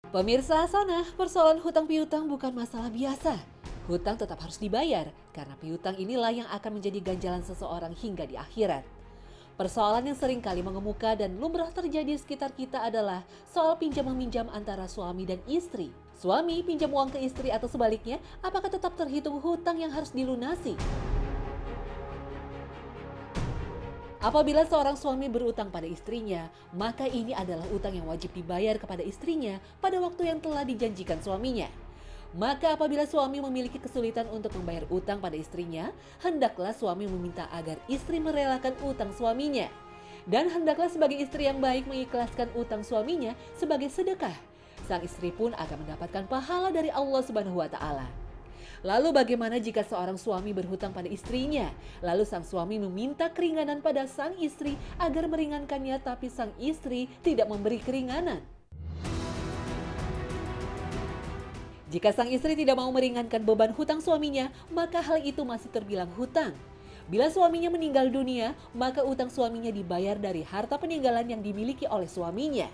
Pemirsa Hasanah, persoalan hutang piutang bukan masalah biasa. Hutang tetap harus dibayar karena piutang inilah yang akan menjadi ganjalan seseorang hingga di akhirat. Persoalan yang sering kali mengemuka dan lumrah terjadi di sekitar kita adalah soal pinjam-meminjam antara suami dan istri. Suami pinjam uang ke istri atau sebaliknya, apakah tetap terhitung hutang yang harus dilunasi? Apabila seorang suami berutang pada istrinya, maka ini adalah utang yang wajib dibayar kepada istrinya pada waktu yang telah dijanjikan suaminya. Maka apabila suami memiliki kesulitan untuk membayar utang pada istrinya, hendaklah suami meminta agar istri merelakan utang suaminya. Dan hendaklah sebagai istri yang baik mengikhlaskan utang suaminya sebagai sedekah. Sang istri pun akan mendapatkan pahala dari Allah Subhanahu wa Ta'ala. Lalu bagaimana jika seorang suami berhutang pada istrinya? Lalu sang suami meminta keringanan pada sang istri agar meringankannya, tapi sang istri tidak memberi keringanan. Jika sang istri tidak mau meringankan beban hutang suaminya, maka hal itu masih terbilang hutang. Bila suaminya meninggal dunia, maka utang suaminya dibayar dari harta peninggalan yang dimiliki oleh suaminya.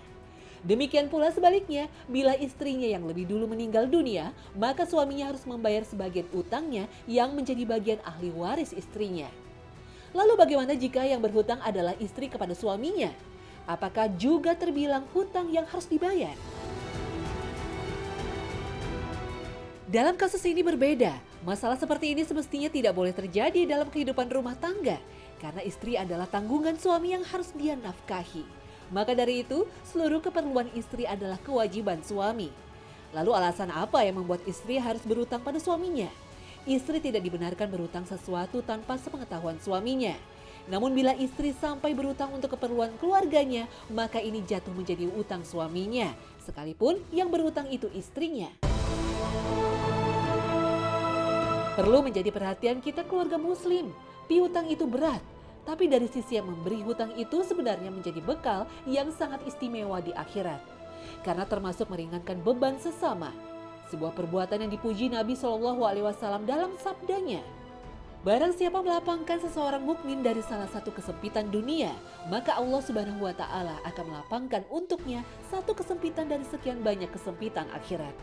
Demikian pula sebaliknya, bila istrinya yang lebih dulu meninggal dunia, maka suaminya harus membayar sebagian utangnya yang menjadi bagian ahli waris istrinya. Lalu bagaimana jika yang berhutang adalah istri kepada suaminya? Apakah juga terbilang hutang yang harus dibayar? Dalam kasus ini berbeda. Masalah seperti ini semestinya tidak boleh terjadi dalam kehidupan rumah tangga, karena istri adalah tanggungan suami yang harus dia nafkahi. Maka dari itu, seluruh keperluan istri adalah kewajiban suami. Lalu alasan apa yang membuat istri harus berutang pada suaminya? Istri tidak dibenarkan berutang sesuatu tanpa sepengetahuan suaminya. Namun bila istri sampai berutang untuk keperluan keluarganya, maka ini jatuh menjadi utang suaminya, sekalipun yang berutang itu istrinya. Perlu menjadi perhatian kita keluarga muslim, piutang itu berat. Tapi dari sisi yang memberi hutang itu sebenarnya menjadi bekal yang sangat istimewa di akhirat. Karena termasuk meringankan beban sesama. Sebuah perbuatan yang dipuji Nabi SAW dalam sabdanya. Barang siapa melapangkan seseorang mukmin dari salah satu kesempitan dunia, maka Allah Subhanahu wa Ta'ala akan melapangkan untuknya satu kesempitan dari sekian banyak kesempitan akhirat.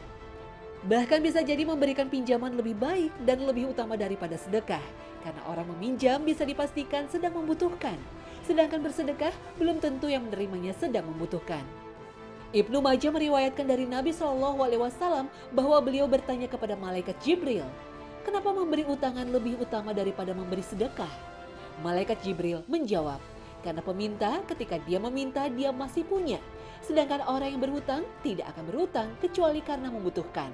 Bahkan bisa jadi memberikan pinjaman lebih baik dan lebih utama daripada sedekah. Karena orang meminjam bisa dipastikan sedang membutuhkan. Sedangkan bersedekah belum tentu yang menerimanya sedang membutuhkan. Ibnu Majah meriwayatkan dari Nabi SAW bahwa beliau bertanya kepada malaikat Jibril, kenapa memberi utangan lebih utama daripada memberi sedekah? Malaikat Jibril menjawab, karena peminta ketika dia meminta dia masih punya. Sedangkan orang yang berhutang tidak akan berhutang kecuali karena membutuhkan.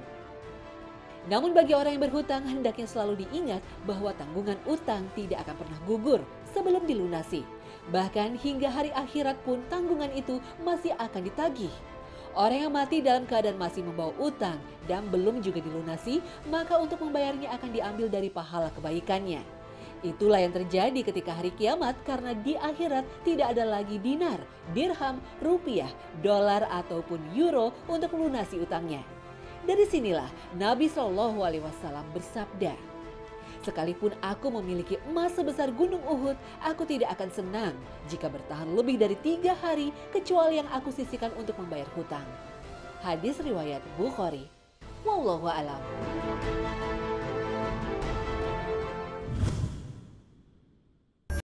Namun bagi orang yang berhutang hendaknya selalu diingat bahwa tanggungan utang tidak akan pernah gugur sebelum dilunasi. Bahkan hingga hari akhirat pun tanggungan itu masih akan ditagih. Orang yang mati dalam keadaan masih membawa utang dan belum juga dilunasi, maka untuk membayarnya akan diambil dari pahala kebaikannya. Itulah yang terjadi ketika hari kiamat karena di akhirat tidak ada lagi dinar, dirham, rupiah, dolar ataupun euro untuk melunasi utangnya. Dari sinilah Nabi SAW bersabda, sekalipun aku memiliki emas sebesar gunung Uhud, aku tidak akan senang jika bertahan lebih dari 3 hari kecuali yang aku sisihkan untuk membayar hutang. Hadis riwayat Bukhari. Wallahu a'lam.